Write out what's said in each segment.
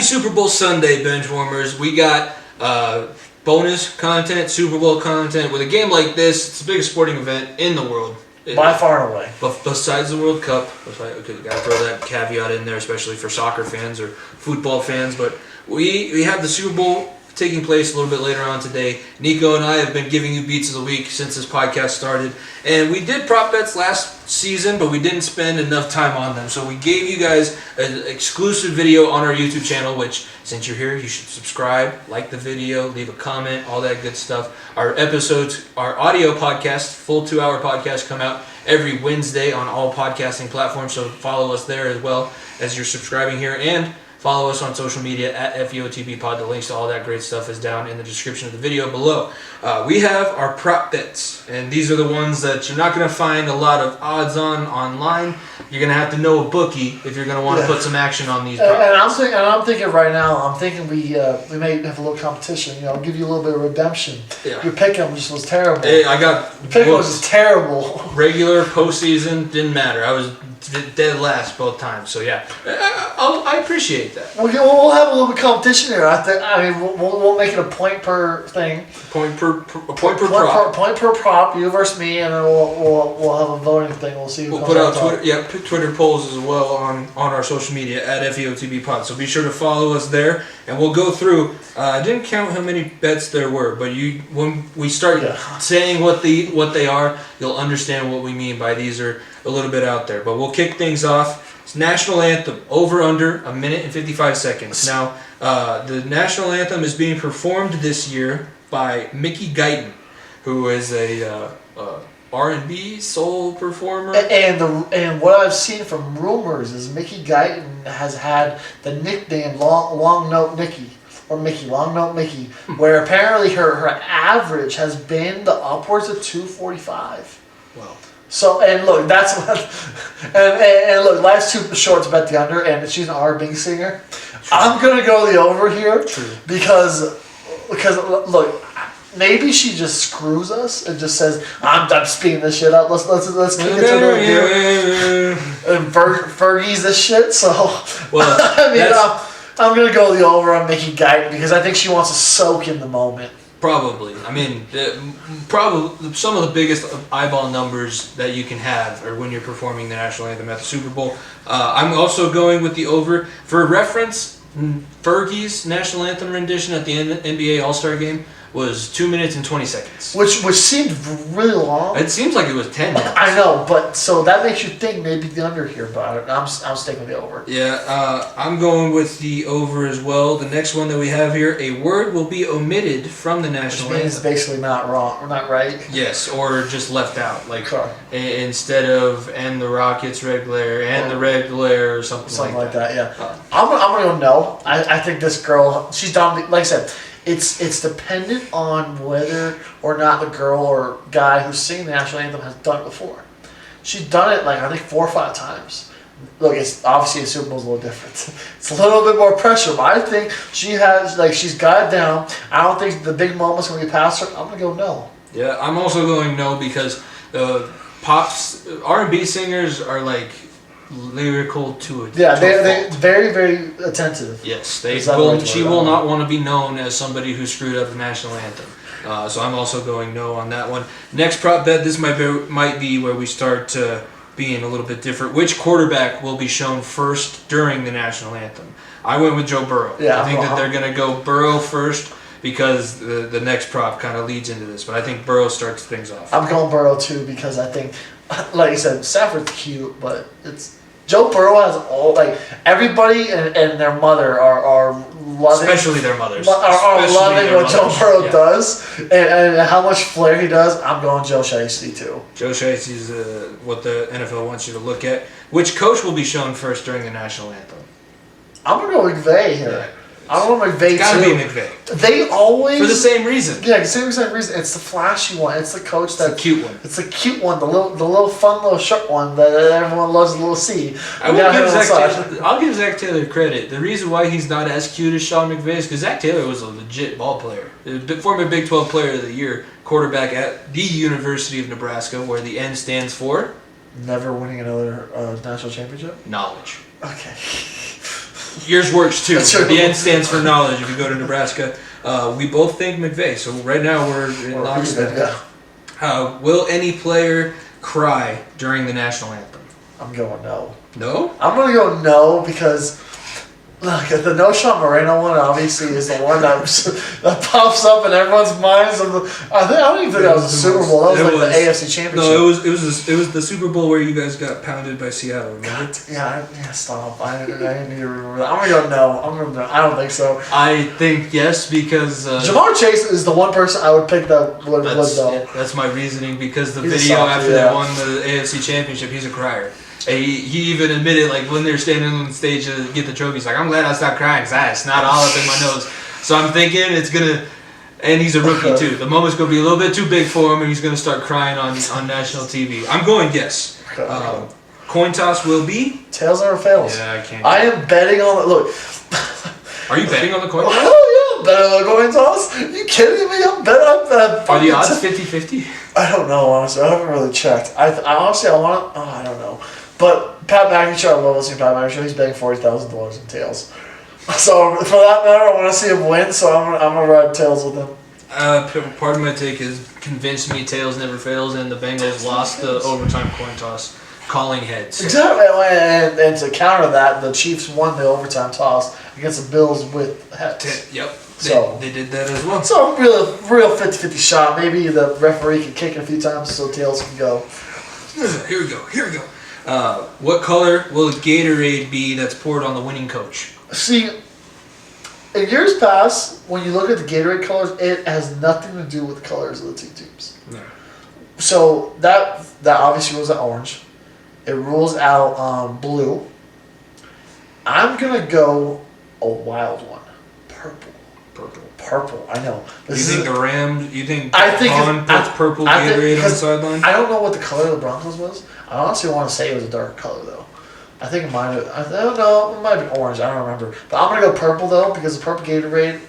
Super Bowl Sunday, Benchwarmers. We got bonus content, Super Bowl content. With a game like this, it's the biggest sporting event in the world. By far and away. But besides the World Cup, okay, gotta throw that caveat in there, especially for soccer fans or football fans. But we have the Super Bowl taking place a little bit later on today. Niko and I have been giving you beats of the week since this podcast started. And we did prop bets last season, but we didn't spend enough time on them. So we gave you guys an exclusive video on our YouTube channel, which, since you're here, you should subscribe, like the video, leave a comment, all that good stuff. Our episodes, our audio podcast, full 2-hour podcast, come out every Wednesday on all podcasting platforms. So follow us there as well as you're subscribing here. And follow us on social media at FEOTBpod. The links to all that great stuff is down in the description of the video below. We have our prop bets, and these are the ones that you're not going to find a lot of odds on online. You're going to have to know a bookie if you're going to want to put some action on these prop bets. And I'm thinking right now, we may have a little competition. Give you a little bit of redemption. Yeah. Your pick'em just was terrible. Hey, I got your pick'em was terrible. Regular, postseason, didn't matter. I was dead last both times. So yeah, I appreciate that. We'll have a little bit of competition here. We'll make it a point per thing. Point per prop. Point per prop. You versus me, and then we'll have a voting thing. We'll see. We'll put out Twitter polls as well on our social media at FEOTBpod. So be sure to follow us there, and we'll go through. I didn't count how many bets there were, but when we start saying what they are, you'll understand what we mean by these are a little bit out there. But we'll kick things off. It's National Anthem, over under 1 minute and 55 seconds. Now, the National Anthem is being performed this year by Mickey Guyton, who is a R&B soul performer. And what I've seen from rumors is Mickey Guyton has had the nickname Long Note Nicky, or Mickey, Long Note Mickey, where apparently her average has been the upwards of 245. Wow. So, and look, that's what, and look, life's too short to bet the under, and she's an R&B singer. True. I'm going to go the over here. True. because look, maybe she just screws us and just says, I'm speeding this shit up. Let's kick it to another gear. And Fergie's this shit, so, well, I'm going to go the over on Mickey Guyton because I think she wants to soak in the moment. Probably. I mean, probably some of the biggest eyeball numbers that you can have are when you're performing the National Anthem at the Super Bowl. I'm also going with the over. For reference, Fergie's National Anthem rendition at the NBA All-Star Game was 2 minutes and 20 seconds. Which seemed really long. It seems like it was 10 minutes. I know, but so that makes you think maybe the under here, but I'm sticking with the over. Yeah, I'm going with the over as well. The next one that we have here, a word will be omitted from the National Anthem. Which means basically not wrong, or not right. Yes, or just left out. Like instead of "and the Rockets red glare" and the red glare or something like that. Yeah. I'm gonna go no. I think this girl, she's done. Like I said, it's dependent on whether or not the girl or guy who's singing the National Anthem has done it before. She's done it I think 4 or 5 times. Look, it's obviously the Super Bowl's a little different. It's a little bit more pressure, but I think she has she's got it down. I don't think the big moment's gonna be past her. I'm gonna go no. Yeah, I'm also going no because pops R&B singers are lyrical to it. Yeah, they're very, very attentive. Yes, she will not want to be known as somebody who screwed up the National Anthem. So I'm also going no on that one. Next prop bet, this might be where we start being a little bit different. Which quarterback will be shown first during the National Anthem? I went with Joe Burrow. Yeah, I think that they're going to go Burrow first because the next prop kind of leads into this. But I think Burrow starts things off. I'm going Burrow too because I think, like you said, Stafford's cute, but it's Joe Burrow has all everybody and their mother are loving, especially their mothers, are loving what Joe Burrow does and how much flair he does. I'm going Joe Shiesty too. Joe Shiesty is what the NFL wants you to look at. Which coach will be shown first during the National Anthem? I'm gonna go McVay here. Yeah. I don't know McVay. It's gotta be McVay. They always for the same reason. Yeah, the same reason. It's the flashy one. It's the coach that's the cute one. It's the cute one. The little fun little short one that everyone loves. The little C. I'll give Zach Taylor credit. The reason why he's not as cute as Sean McVay is because Zach Taylor was a legit ball player, former Big 12 Player of the Year, quarterback at the University of Nebraska, where the N stands for never winning another national championship. Knowledge. Okay. Yours works too. That's true. The N stands for knowledge. If you go to Nebraska, we both think McVay. So right now we're in lockstep. Yeah. Will any player cry during the national anthem? I'm going no. No? I'm going to go no because, look, the No Sean Moreno one obviously is the one that pops up in everyone's minds. I don't even think that was the Super Bowl. That was like the AFC Championship. No, it was the Super Bowl where you guys got pounded by Seattle. Remember? Yeah, stop. I need to remember that. I'm going to go no. I don't think so. I think yes because Jamar Chase is the one person I would pick that would no. Yeah, that's my reasoning because the He's video after yeah. they won the AFC Championship, he's a crier. And he even admitted, like, when they were standing on the stage to get the trophy, he's like, I'm glad I stopped crying because I had snot all up in my nose. So I'm thinking it's going to, and he's a rookie too. The moment's going to be a little bit too big for him and he's going to start crying on national TV. I'm going yes. Coin toss will be? Tails never fails. Yeah, I can't. I am betting on it. Look. Are you betting on the coin toss? Oh, yeah, betting on the coin toss? Are you kidding me? I'm betting on that. Are the odds 50-50? I don't know, honestly. I haven't really checked. I honestly, I don't know. But Pat McAfee, I love listening to Pat McAfee. He's betting $40,000 in tails. So for that matter, I want to see him win. So I'm gonna ride tails with him. Part of my take is convince me tails never fails, and the Bengals lost the overtime coin toss, calling heads. Exactly, and to counter that, the Chiefs won the overtime toss against the Bills with heads. Yep. So they did that as well. So real 50-50 shot. Maybe the referee can kick it a few times so tails can go. Here we go. What color will Gatorade be that's poured on the winning coach? See, in years past, when you look at the Gatorade colors, it has nothing to do with the colors of the two teams. No. So that obviously rules out orange. It rules out blue. I'm gonna go a wild one, purple. Purple. I know. You think the Rams? You think I think Vaughn puts purple Gatorade on the sideline? I don't know what the color of the Broncos was. I honestly want to say it was a dark color though. I think it might have. I don't know. It might have been orange. I don't remember. But I'm gonna go purple though because the purple Gatorade.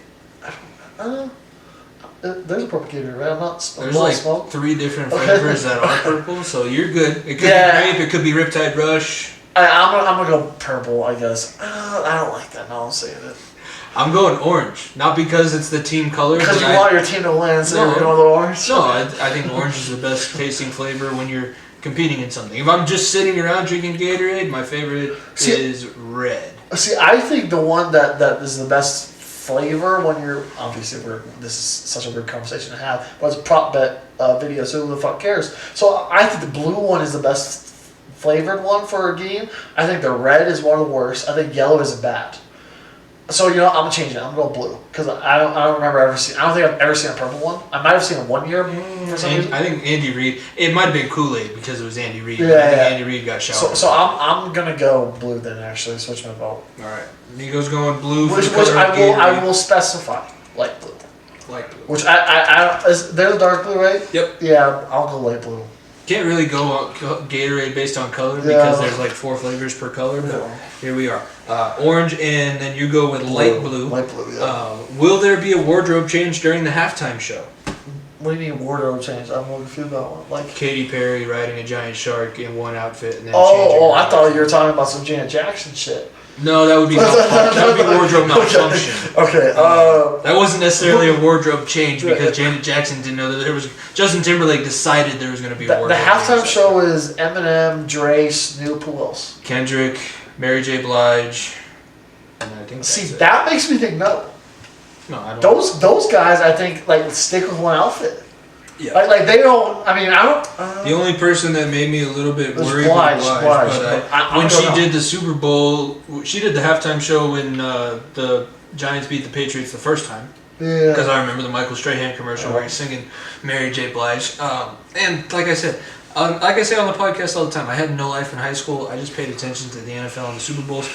There's a purple Gatorade, right? I'm not. There's like smoke. 3 different flavors that are purple, so you're good. It could be grape. It could be Riptide Rush. I'm gonna go purple. I guess. I don't like that. No, I'll say it. I'm going orange, not because it's the team color. Because you want your team to win, so you're going with orange. No, I think orange is the best tasting flavor when you're competing in something. If I'm just sitting around drinking Gatorade, my favorite is red. See, I think the one that is the best flavor when you're obviously this is such a weird conversation to have, but it's a prop bet video, so who the fuck cares? So I think the blue one is the best flavored one for a game. I think the red is one of the worst. I think yellow is bad. So I'm gonna change it. I'm gonna go blue because I don't remember ever seeing. I don't think I've ever seen a purple one. I might have seen it one year for some reason. I think Andy Reid. It might have been Kool-Aid because it was Andy Reid. Yeah, I think Andy Reid got shot. So I'm gonna go blue then. Actually, switch my vote. All right, Nico's going blue. Which I will specify light blue. Light blue. Which there's a dark blue, right? Yep. Yeah, I'll go light blue. Can't really go on Gatorade based on color because there's like 4 flavors per color. But here we are. Orange, and then you go with light blue. Light blue, yeah. Will there be a wardrobe change during the halftime show? What do you mean wardrobe change? I'm more confused about one. Like Katy Perry riding a giant shark in one outfit and then changing. Oh, I thought you were talking about some Janet Jackson shit. No, that would be wardrobe malfunction. Okay. That wasn't necessarily a wardrobe change because Janet Jackson didn't know that there was. Justin Timberlake decided there was going to be a wardrobe. The halftime show is Eminem, Dre, Snoop, who else? Kendrick, Mary J. Blige. And I think that makes me think no. No, I don't. Those guys, I think, like stick with one outfit. Yeah. Like they don't. I mean, I don't. The only person that made me a little bit worried was Blige, but when she did the Super Bowl, she did the halftime show when the Giants beat the Patriots the first time. Yeah. Because I remember the Michael Strahan commercial where he's singing Mary J. Blige. And like I said on the podcast all the time, I had no life in high school. I just paid attention to the NFL and the Super Bowls.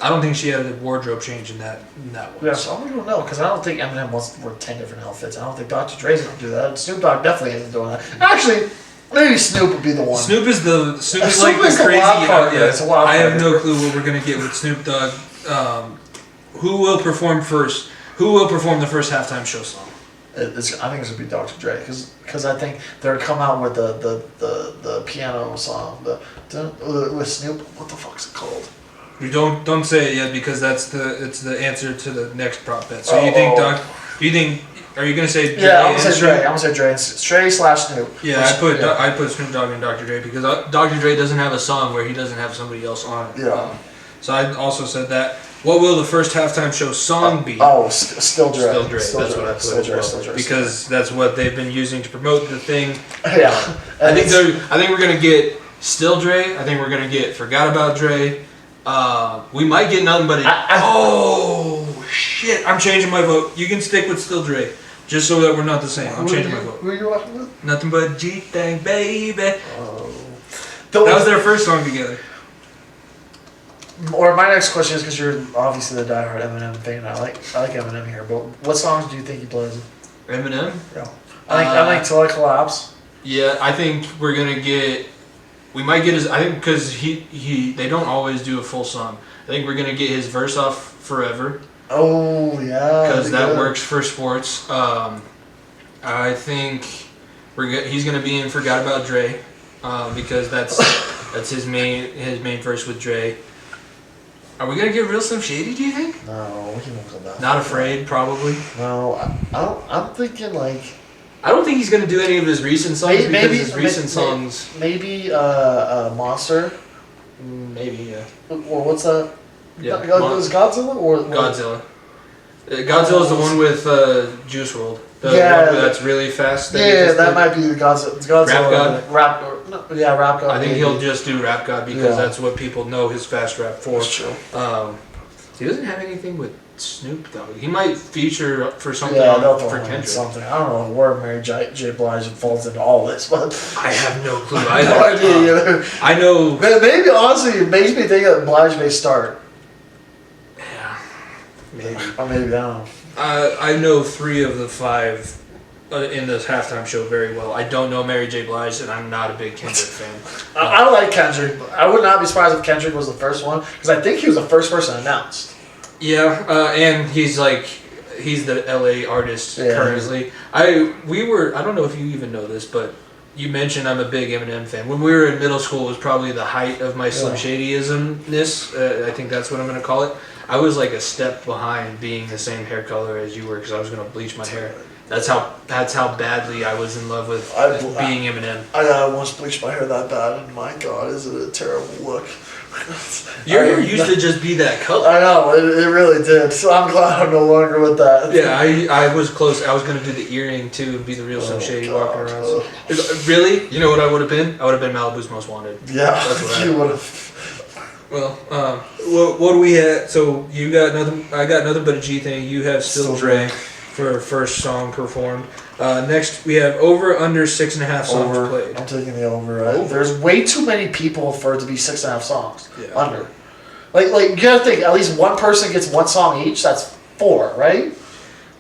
I don't think she had a wardrobe change in that one. Yeah, so I'm gonna know because I don't think Eminem wants to wear 10 different outfits. I don't think Dr. Dre's gonna do that. Snoop Dogg definitely isn't doing that. Actually, maybe Snoop would be the one. Snoop is like the crazy. wild card. Yeah, it's a wild I card. have no clue what we're gonna get with Snoop Dogg. Who will perform first? Who will perform the first halftime show song? I think it's gonna be Dr. Dre because I think they're gonna come out with the piano song with Snoop. What the fuck's it called? You don't say it yet because it's the answer to the next prop bet. So you think are you gonna say Dre? Yeah, I'm gonna say Dre. I'm gonna say Dre. Snoop. Yeah, I put Snoop Dogg and Dr. Dre because Dr. Dre doesn't have a song where he doesn't have somebody else on it. Yeah. So I also said that. What will the first halftime show song be? Still Dre. Still Dre. That's what I put. Still Dre. Because that's what they've been using to promote the thing. Yeah. I think we're gonna get Still Dre. I think we're gonna get Forgot About Dre. We might get nothing but shit! I'm changing my vote. You can stick with Still Dre, just so that we're not the same. I'm changing my vote. Who are you watching with? Nothing but G-Thang, baby. Oh. That was their first song together. Or my next question is because you're obviously the diehard Eminem fan. I like Eminem here, but what songs do you think he plays? Eminem? Yeah. I think Till I Collapse. Yeah, I think we're gonna get. We might get his. I think because they don't always do a full song. I think we're gonna get his verse off Forever. Oh yeah. Because that works for sports. I think he's gonna be in Forgot About Dre, because that's his main verse with Dre. Are we gonna get Real Slim Shady? Do you think? No, he won't come back. Not Afraid, probably. No, I'm thinking like. I don't think he's gonna do any of his recent songs because his recent songs. Maybe Monster. Maybe, yeah. Or what's that? Yeah. Was Godzilla or Godzilla? Godzilla's the one with Juice WRLD. The one that's really fast. That might be the Godzilla. Rap God. Rap God. I think he'll just do Rap God because that's what people know his fast rap for. That's true. He doesn't have anything with Snoop though. He might feature for something for Kendrick. Something. I don't know where Mary J. Blige falls into all this, but I have no clue. I have no idea either. I know. Maybe honestly, it makes me think that Blige may start. Yeah, maybe. Or maybe I don't know. I know 3 of the 5 in this halftime show very well. I don't know Mary J. Blige, and I'm not a big Kendrick fan. I like Kendrick. I would not be surprised if Kendrick was the first one because I think he was the first person announced. Yeah, and he's the LA artist currently. I don't know if you even know this, but you mentioned I'm a big Eminem fan. When we were in middle school, it was probably the height of my Slim Shady-ismness. I think that's what I'm going to call it. I was like a step behind being the same hair color as you were because I was going to bleach my hair. That's how badly I was in love with being Eminem. I once bleached my hair that bad, and my God, is it a terrible look. Your hair used to just be that color. I know, it really did. So I'm glad I'm no longer with that. Yeah, I was close. I was going to do the earring too and be the real Slim Shady walking around. So. Really? You know what I would have been? I would have been Malibu's Most Wanted. Yeah, that's what you would have. Well, what do we have? So you got nothing. I got nothing but a G thing. You have Still Dre for first song performed. Next we have over under 6.5 songs played. I'm taking the over. There's way too many people for it to be 6.5 songs. Yeah. Under. Like you gotta think at least one person gets one song each. That's 4, right?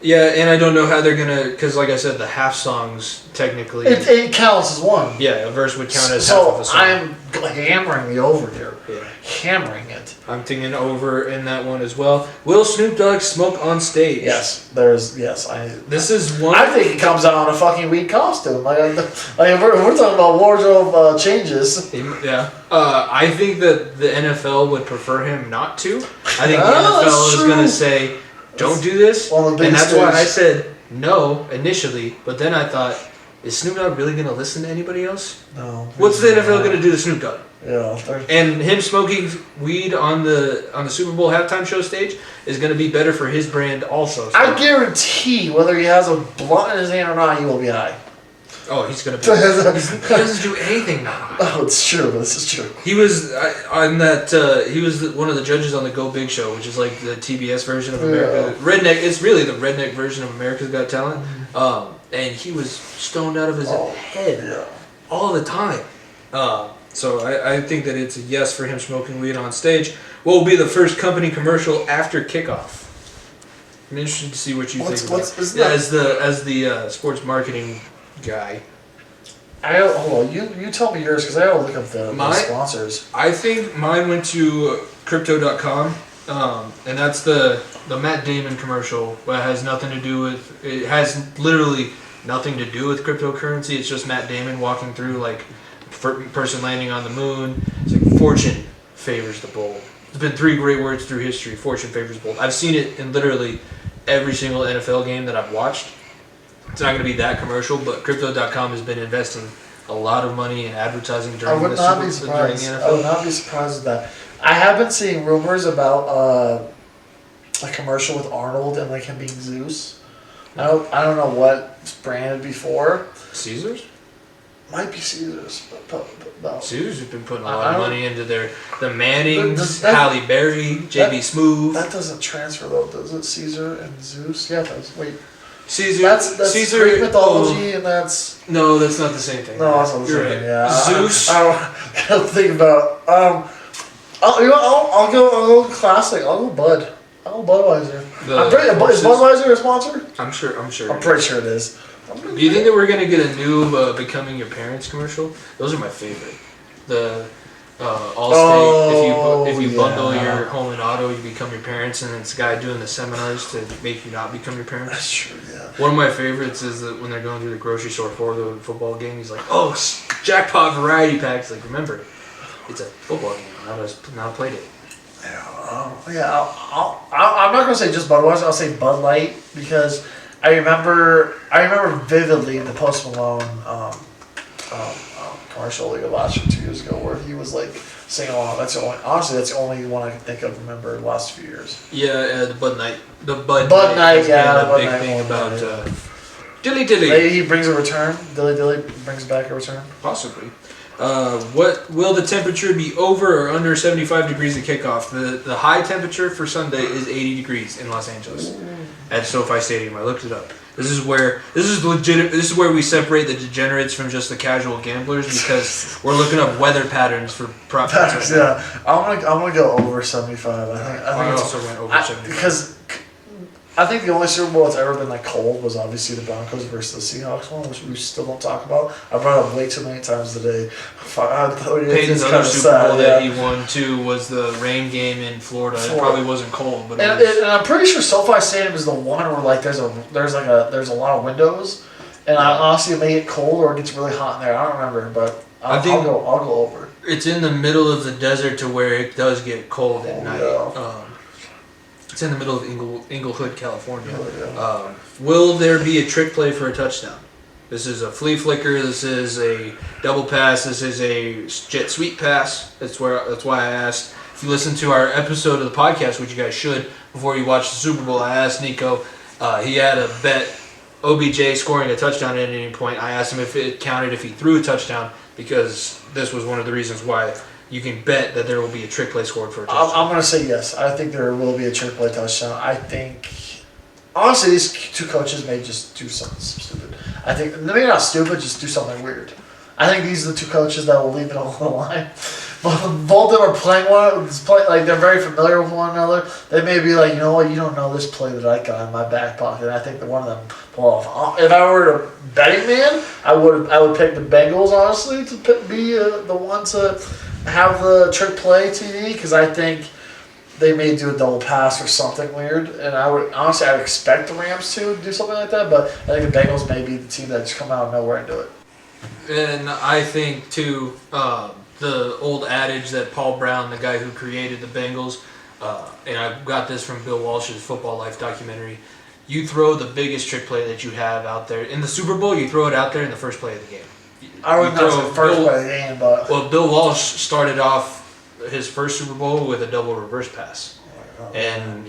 Yeah, and I don't know how they're gonna, because like I said, the half songs technically. It counts as one. Yeah, a verse would count as half of a song. I'm hammering the over here. Yeah. Hammering it. I'm thinking over in that one as well. Will Snoop Dogg smoke on stage? Yes, This is one. I think he comes out in a fucking weed costume. We're talking about wardrobe changes. Yeah. I think that the NFL would prefer him not to. I think the NFL is going to say, don't do this. And that's why I said no initially. But then I thought, is Snoop Dogg really going to listen to anybody else? No. What's the NFL going to do to Snoop Dogg? Yeah. And him smoking weed on the Super Bowl halftime show stage is going to be better for his brand also. So. I guarantee whether he has a blunt in his hand or not, he will be high. Oh, he's going to be. He doesn't do anything now. Oh, it's true. This is true. He was on that. He was one of the judges on the Go Big Show, which is like the TBS version of America. Redneck. It's really the redneck version of America's Got Talent. And he was stoned out of his head all the time. So I think that it's a yes for him smoking weed on stage. What will be the first company commercial after Kickoff? I'm interested to see what you think. As the sports marketing guy. Hold on, you tell me yours because I gotta look up the sponsors. I think mine went to Crypto.com, and that's the Matt Damon commercial. It has nothing to do with. It has literally nothing to do with cryptocurrency. It's just Matt Damon walking through like person landing on the moon. It's like fortune favors the bold. There's been 3 great words through history. Fortune favors bold. I've seen it in literally every single NFL game that I've watched. It's not going to be that commercial, but Crypto.com has been investing a lot of money in advertising during the NFL. I would not be surprised with that. I have been seeing rumors about a commercial with Arnold and like him being Zeus. I don't know what it's branded before. Caesars? Might be Caesars, but no. Caesars have been putting a lot of money into the Mannings, Halle Berry, JB Smoove. That doesn't transfer though, does it? Caesar and Zeus? Yeah, it does. Wait. Caesar. That's Caesar, Greek mythology, and that's... No, that's not the same thing. No, that's not the same thing, yeah. Zeus. I don't think about... I'll go classic. I'll go Bud. I'll go Budweiser. Is Budweiser a sponsor? I'm sure. I'm pretty sure it is. Do you think that we're gonna get a new Becoming Your Parents commercial? Those are my favorite. The Allstate. If you bundle your home and auto, you become your parents, and it's a guy doing the seminars to make you not become your parents. That's true. Yeah. One of my favorites is that when they're going through the grocery store for the football game, he's like, "Oh, jackpot variety packs!" Like, remember, it's a football game, not a play date. Yeah. I'm not gonna say just Budweiser. I'll say Bud Light because I remember vividly the Post Malone commercial like last year, 2 years ago, where he was like singing along. That's the only one I can think of. Remember the last few years. Yeah, the Bud Night. The Bud Night. Yeah, the big thing about Dilly Dilly. He brings a return. Dilly brings back a return. Possibly. What will the temperature be over or under 75 degrees at kickoff? The high temperature for Sunday is 80 degrees in Los Angeles at SoFi Stadium. I looked it up. This is where we separate the degenerates from just the casual gamblers because we're looking up weather patterns for prop bets. Yeah, I'm gonna go over 75. I also went over 75 because I think the only Super Bowl that's ever been like cold was obviously the Broncos versus the Seahawks one, which we still don't talk about. I brought up way too many times today. Peyton's other Super Bowl that he won too was the rain game in Florida. It probably wasn't cold, but and I'm pretty sure SoFi Stadium is the one where like there's a lot of windows, and honestly it may get cold or it gets really hot in there. I don't remember, but I'll go over. It's in the middle of the desert to where it does get cold at night. Yeah. It's in the middle of Inglewood, California. Will there be a trick play for a touchdown? This is a flea flicker. This is a double pass. This is a jet sweep pass. That's why I asked. If you listen to our episode of the podcast, which you guys should, before you watch the Super Bowl, I asked Niko. He had a bet OBJ scoring a touchdown at any point. I asked him if it counted if he threw a touchdown because this was one of the reasons why you can bet that there will be a trick play scored for a touchdown. I'm going to say yes. I think there will be a trick play touchdown. I think, honestly, these two coaches may just do something stupid. I think, maybe not stupid, just do something weird. I think these are the two coaches that will leave it all on the line. Both of them are playing like they're very familiar with one another. They may be like, you know what, you don't know this play that I got in my back pocket. And I think that one of them pull off. If I were a betting man, I would pick the Bengals, honestly, to be the one to have the trick play TD because I think they may do a double pass or something weird. And I would expect the Rams to do something like that, but I think the Bengals may be the team that just come out of nowhere and do it. And I think, too, the old adage that Paul Brown, the guy who created the Bengals, and I got this from Bill Walsh's Football Life documentary, you throw the biggest trick play that you have out there. In the Super Bowl, you throw it out there in the first play of the game. I would not say first play of the game, but... Well, Bill Walsh started off his first Super Bowl with a double reverse pass. And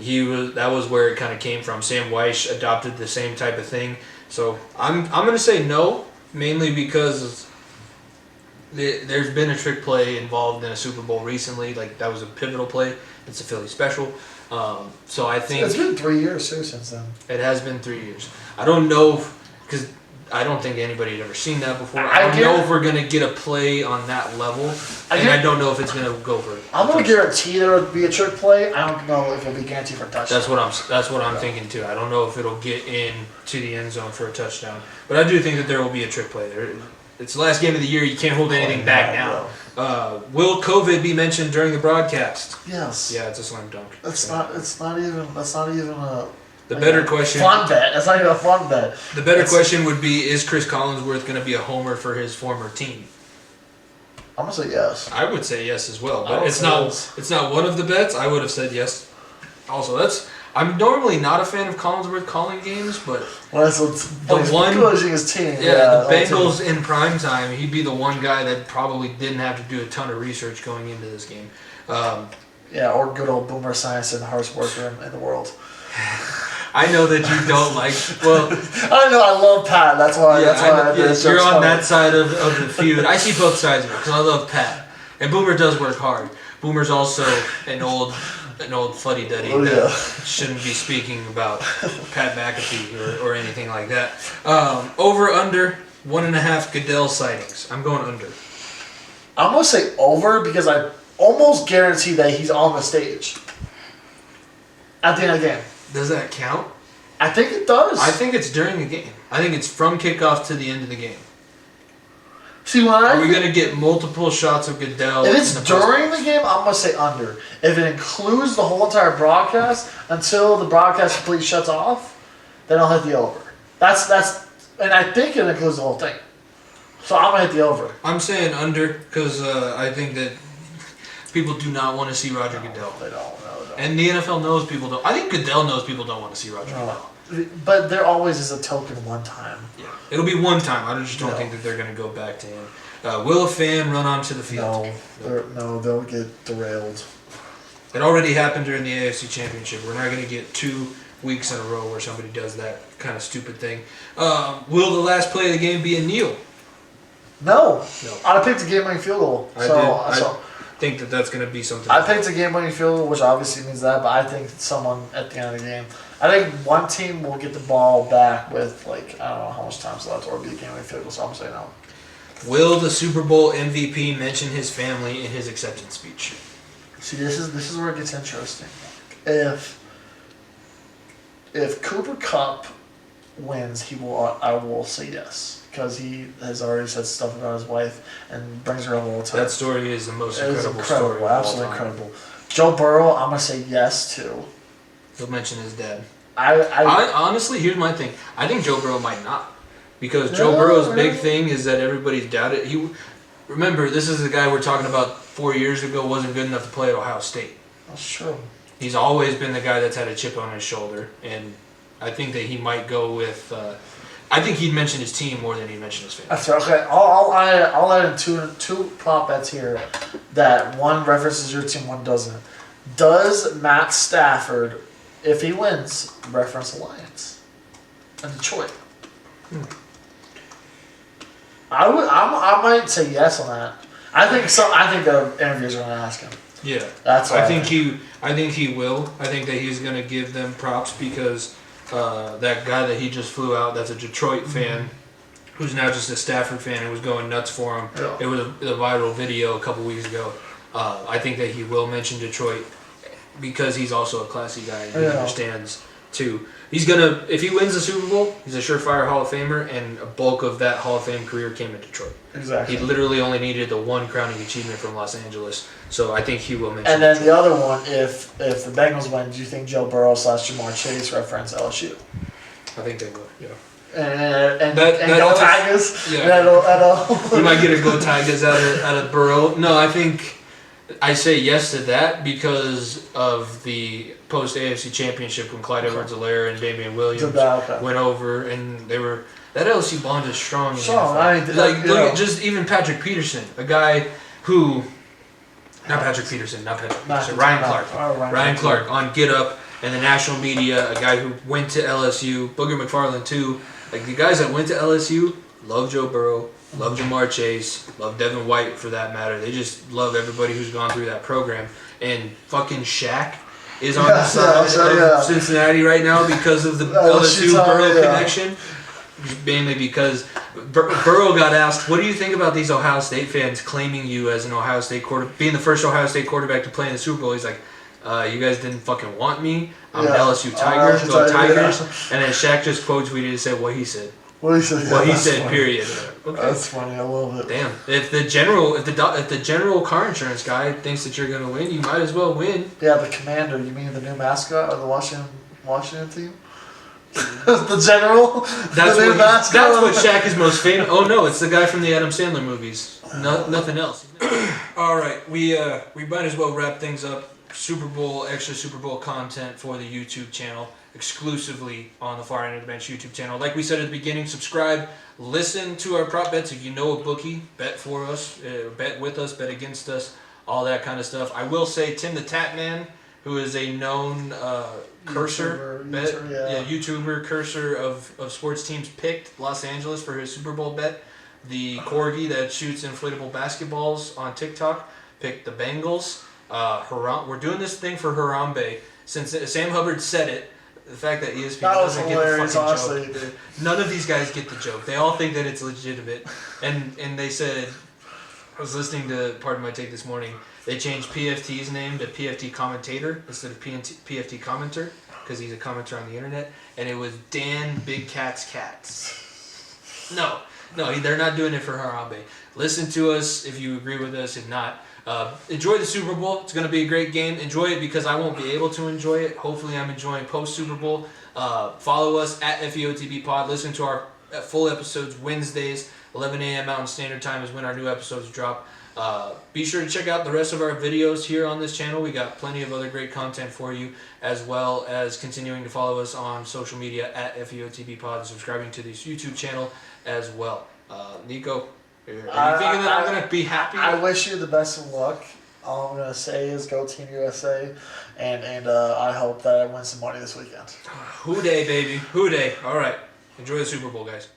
that was where it kind of came from. Sam Weish adopted the same type of thing. So I'm going to say no, mainly because there's been a trick play involved in a Super Bowl recently. Like, that was a pivotal play. It's a Philly special. So I think... It's been 3 years, too, since then. It has been 3 years. I don't know, because I don't think anybody had ever seen that before. I don't know if we're going to get a play on that level, and I don't know if it's going to go for it. I'm going to guarantee there would be a trick play. I don't know if it'll be guaranteed for a touchdown. That's what I'm thinking, too. I don't know if it'll get in to the end zone for a touchdown. But I do think that there will be a trick play. It's the last game of the year. You can't hold anything back now. Will COVID be mentioned during the broadcast? Yes. Yeah, it's a slam dunk. That's not even a... The better question... Fun bet. That's not even a fun bet. The better question would be, is Chris Collinsworth going to be a homer for his former team? I'm gonna say yes. I would say yes as well, but it's not one of the bets. I would have said yes. Also, I'm normally not a fan of Collinsworth calling games, but his team. The Bengals in prime time, he'd be the one guy that probably didn't have to do a ton of research going into this game. Or good old Boomer Science, hardest worker in the world. I know that you don't like. Well, I know I love Pat. That's why. You're on that side of the feud. I see both sides of it because I love Pat, and Boomer does work hard. Boomer's also an old fuddy-duddy that shouldn't be speaking about Pat McAfee or anything like that. Over under 1.5 Goodell sightings. I'm going under. I'm gonna say over because I almost guarantee that he's on the stage at the end of the game. Does that count? I think it does. I think it's during the game. I think it's from kickoff to the end of the game. See, are we going to get multiple shots of Goodell? If it's during the game, I'm going to say under. If it includes the whole entire broadcast until the broadcast completely shuts off, then I'll hit the over. That's, and I think it includes the whole thing. So I'm going to hit the over. I'm saying under because I think that people do not want to see Roger Goodell. They don't. And the NFL knows people don't. I think Goodell knows people don't want to see Roger Goodell. But there always is a token one time. Yeah, it'll be one time. I just don't think that they're going to go back to him. Will a fan run onto the field? No, they'll get derailed. It already happened during the AFC Championship. We're not going to get 2 weeks in a row where somebody does that kind of stupid thing. Will the last play of the game be a kneel? No. I picked a game-winning field goal. I think that's going to be something. I picked a game-winning field goal, which obviously means that, but I think someone at the end of the game. I think one team will get the ball back with, I don't know how much time's left, or be a game-winning field goal, so I'm going to say no. Will the Super Bowl MVP mention his family in his acceptance speech? See, this is where it gets interesting. If Cooper Kupp wins, I will say yes. Because he has already said stuff about his wife and brings her up all the time. That story is the most incredible story. Absolutely incredible. Joe Burrow, I'm going to say yes to. He'll mention his dad. I honestly, here's my thing. I think Joe Burrow might not. Because Joe Burrow's big thing is that everybody's doubted. Remember, this is the guy we're talking about 4 years ago wasn't good enough to play at Ohio State. That's true. He's always been the guy that's had a chip on his shoulder. And I think that he might go with... I think he'd mention his team more than he'd mention his family. That's right. Okay, I'll add in two prop bets here. That one references your team, one doesn't. Does Matt Stafford, if he wins, reference Lions and Detroit? I might say yes on that. I think the interviewers are going to ask him. Yeah, that's. I think he will. I think that he's going to give them props because. That guy that he just flew out, that's a Detroit fan, who's now just a Stafford fan and was going nuts for him. Yeah. It was a viral video a couple weeks ago. I think that he will mention Detroit because he's also a classy guy and he understands too. He's gonna, if he wins the Super Bowl, he's a surefire Hall of Famer, and a bulk of that Hall of Fame career came in Detroit. Exactly. He literally only needed the one crowning achievement from Los Angeles, so I think he will mention. And then Detroit. the other one, if the Bengals win, do you think Joe Burrow / Jamar Chase reference LSU? I think they will. Yeah. And go Tigers. Yeah. We might get a go Tigers out of Burrow. No, I think. I say yes to that because of the post-AFC Championship when Clyde Edwards-Helaire and Damian Williams went over, and they were that LSU bond is strong. Look at just even Patrick Peterson, a guy who, Ryan Clark. Ryan Clark on Get Up and the national media, a guy who went to LSU, Booger McFarland too. Like the guys that went to LSU love Joe Burrow. Love Jamar Chase, love Devin White for that matter. They just love everybody who's gone through that program. And fucking Shaq is on the side of Cincinnati right now because of the LSU Burrow connection. Mainly because Burrow got asked, what do you think about these Ohio State fans claiming you as an Ohio State quarterback, being the first Ohio State quarterback to play in the Super Bowl? He's like, you guys didn't fucking want me. I'm an LSU Tiger. Go Tigers. And then Shaq just quote tweeted and said what he said. What he said. What he said. Period. Okay. That's funny. I love it. Damn. If the general car insurance guy thinks that you're gonna win, you might as well win. Yeah, the commander. You mean the new mascot of the Washington team? The general. That's what Shaq is most famous. Oh no, it's the guy from the Adam Sandler movies. Nothing else. All right, we might as well wrap things up. Extra Super Bowl content for the YouTube channel, exclusively on the Far End of the Bench YouTube channel. Like we said at the beginning, subscribe, listen to our prop bets. If you know a bookie, bet for us, bet with us, bet against us, all that kind of stuff. I will say Tim the Tap Man, who is a known YouTuber, cursor of sports teams, picked Los Angeles for his Super Bowl bet. The corgi that shoots inflatable basketballs on TikTok picked the Bengals. We're doing this thing for Harambe. Since Sam Hubbard said it, the fact that ESPN doesn't get the fucking joke. None of these guys get the joke. They all think that it's legitimate. And they said, I was listening to Pardon My Take this morning, they changed PFT's name to PFT Commentator instead of PFT Commenter, because he's a commenter on the internet, and it was Dan Big Cat's Cats. No, they're not doing it for Harambe. Listen to us if you agree with us. If not, enjoy the Super Bowl. It's going to be a great game. Enjoy it because I won't be able to enjoy it. Hopefully I'm enjoying post-Super Bowl. Follow us at FEOTB Pod. Listen to our full episodes Wednesdays, 11 a.m. Mountain Standard Time is when our new episodes drop. Be sure to check out the rest of our videos here on this channel. We got plenty of other great content for you, as well as continuing to follow us on social media at FEOTB Pod and subscribing to this YouTube channel as well. Nico, are you thinking that I'm going to be happy? I wish you the best of luck. All I'm going to say is go Team USA, and I hope that I win some money this weekend. Hoo day, baby. Hoo day. All right. Enjoy the Super Bowl, guys.